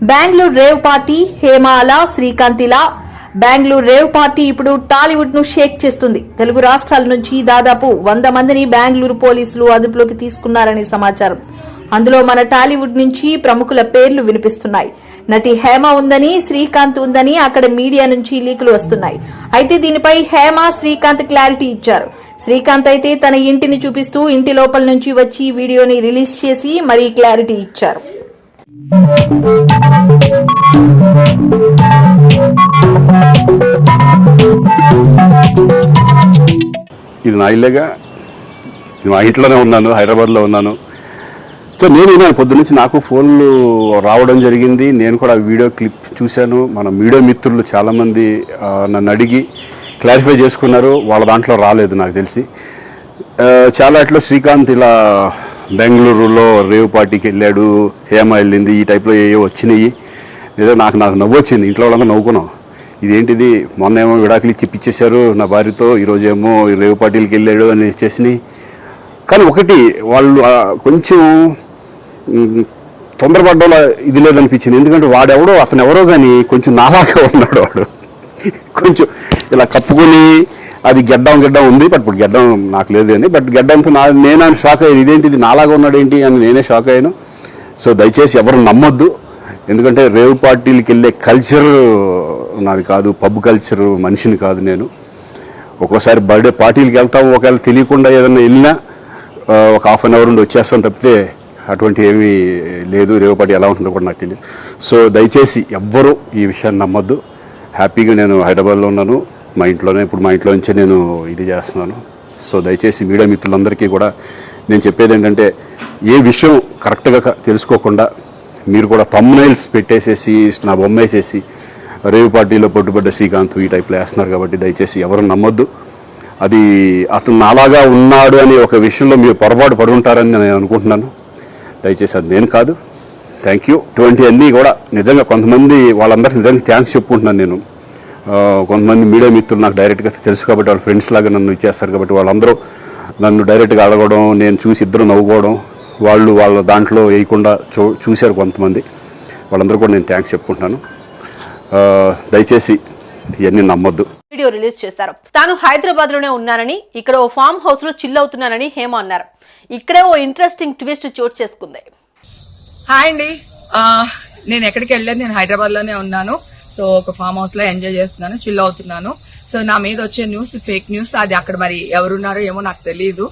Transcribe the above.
Bengaluru rave party హేమాల Srikanth ఇలా Bengaluru rave party ఇప్పుడు టాలీవుడ్ ను షేక్ చేస్తుంది. తెలుగు రాష్ట్రాల నుంచి దాదాపు 100 మందిని బెంగళూరు పోలీసులు అదుపులోకి తీసుకున్నారని సమాచారం. అందులో మన టాలీవుడ్ నుంచి ప్రముఖుల పేర్లు వినిపిస్తున్నాయి. నటి హేమ ఉందని, శ్రీకాంత్ ఉందని అక్కడ మీడియా నుంచి లీకులు వస్తున్నాయి. అయితే దీనిపై హేమ, శ్రీకాంత్ క్లారిటీ ఇచ్చారు. శ్రీకాంత్ అయితే తన ఇంటిని చూపిస్తూ ఇంటి లోపల నుంచి వచ్చి వీడియోని రిలీజ్ చేసి మరీ క్లారిటీ ఇచ్చారు. ఇది నా ఇల్లేగా, మా ఇంట్లోనే ఉన్నాను, హైదరాబాద్లో ఉన్నాను. సో నేను పొద్దున్నుంచి నాకు ఫోన్లు రావడం జరిగింది. నేను కూడా వీడియో క్లిప్ చూశాను. మన మీడియా మిత్రులు చాలామంది నన్ను అడిగి క్లారిఫై చేసుకున్నారు. వాళ్ళ దాంట్లో రాలేదు నాకు తెలిసి. చాలా ఇట్లా శ్రీకాంత్ ఇలా బెంగళూరులో రేవ్ పార్టీకి వెళ్ళాడు, హేమ వెళ్ళింది, ఈ టైప్లో ఏవో వచ్చినాయి. ఏదో నాకు నవ్వు వచ్చింది. ఇంట్లో వాళ్ళందరూ నవ్వుకున్నాం. ఇదేంటిది, మొన్న ఏమో విడాకులు ఇచ్చి పిచ్చేశారు నా భార్యతో, ఈరోజేమో రేవ్ పార్టీలకి వెళ్ళాడు అని చేసినాయి. కానీ ఒకటి, వాళ్ళు కొంచెం తొందరపడ్డ ఇది లేదనిపించింది. ఎందుకంటే వాడెవడో, అతను ఎవరో కానీ కొంచెం నాలాగా ఉన్నాడు. వాడు కొంచెం ఇలా కప్పుకొని, అది గెడ్డం ఉంది, బట్ ఇప్పుడు గెడ్డం నాకు లేదు అని, బట్ గెడ్డంతో నేను షాక్ అయ్యాను. ఇదేంటిది నాలాగా ఉన్నాడు ఏంటి అని నేనే షాక్ అయ్యాను. సో దయచేసి ఎవరు నమ్మొద్దు. ఎందుకంటే రేవ్ పార్టీలకి వెళ్ళే కల్చర్ నాది కాదు, పబ్ కల్చర్ మనిషిని కాదు నేను. ఒక్కోసారి బర్త్డే పార్టీలకి వెళ్తాము, ఒకవేళ తెలియకుండా ఏదైనా వెళ్ళినా ఒక హాఫ్ అన్ అవర్ నుండి వచ్చేస్తాను తప్పితే అటువంటి ఏమీ లేదు. రేవ్ పార్టీ ఎలా ఉంటుందో కూడా నాకు తెలియదు. సో దయచేసి ఎవ్వరూ ఈ విషయాన్ని నమ్మొద్దు. హ్యాపీగా నేను హైదరాబాద్లో ఉన్నాను, మా ఇంట్లోనే. ఇప్పుడు మా ఇంట్లో నుంచే నేను ఇది చేస్తున్నాను. సో దయచేసి మీడియా మిత్రులందరికీ కూడా నేను చెప్పేది ఏంటంటే, ఏ విషయం కరెక్ట్గా తెలుసుకోకుండా మీరు కూడా థంబ్నెయిల్స్ పెట్టేసేసి నా బొమ్మ వేసేసి రేవ్ పార్టీలో పట్టుబడ్డ శ్రీకాంత్ ఈ టైప్లో వేస్తున్నారు. కాబట్టి దయచేసి ఎవరు నమ్మొద్దు. అది అతను అలాగా ఉన్నాడు అని ఒక విషయంలో మీరు పొరపాటు పడి ఉంటారని నేను అనుకుంటున్నాను. దయచేసి అది నేను కాదు. Thank you. ఇటువంటి అన్నీ కూడా నిజంగా కొంతమంది వాళ్ళందరికీ నిజంగా థ్యాంక్స్ చెప్పుకుంటున్నాను నేను. కొంతమంది మీడియా మిత్రులు నాకు డైరెక్ట్గా తెలుసు కాబట్టి, వాళ్ళ ఫ్రెండ్స్ లాగా నన్ను ఇచ్చేస్తారు కాబట్టి, వాళ్ళందరూ నన్ను డైరెక్ట్గా అడగడం, నేను చూసి ఇద్దరు నవ్వుకోవడం, వాళ్ళు వాళ్ళ దాంట్లో వేయకుండా చూశారు కొంతమంది. వాళ్ళందరూ కూడా నేను థ్యాంక్స్ చెప్పుకుంటున్నాను. దయచేసి ఇవన్నీ నమ్మొద్దు. వీడియో రిలీజ్ చేశారు. తాను హైదరాబాద్ లోనే ఉన్నానని, ఇక్కడ ఓ ఫామ్ హౌస్ లో చిల్ అవుతున్నానని హేమ అన్నారు. ఇక్కడే ఓ ఇంట్రెస్టింగ్ ట్విస్ట్ చోటు చేసుకుంది. హాయ్ అండి, నేను ఎక్కడికి వెళ్ళలేదు, నేను హైదరాబాద్ లోనే ఉన్నాను. సో ఒక ఫామ్ హౌస్ లో ఎంజాయ్ చేస్తున్నాను, చిల్ అవుతున్నాను. సో నా మీద వచ్చే న్యూస్ ఫేక్ న్యూస్. అది అక్కడ మరి ఎవరున్నారో ఏమో నాకు తెలియదు.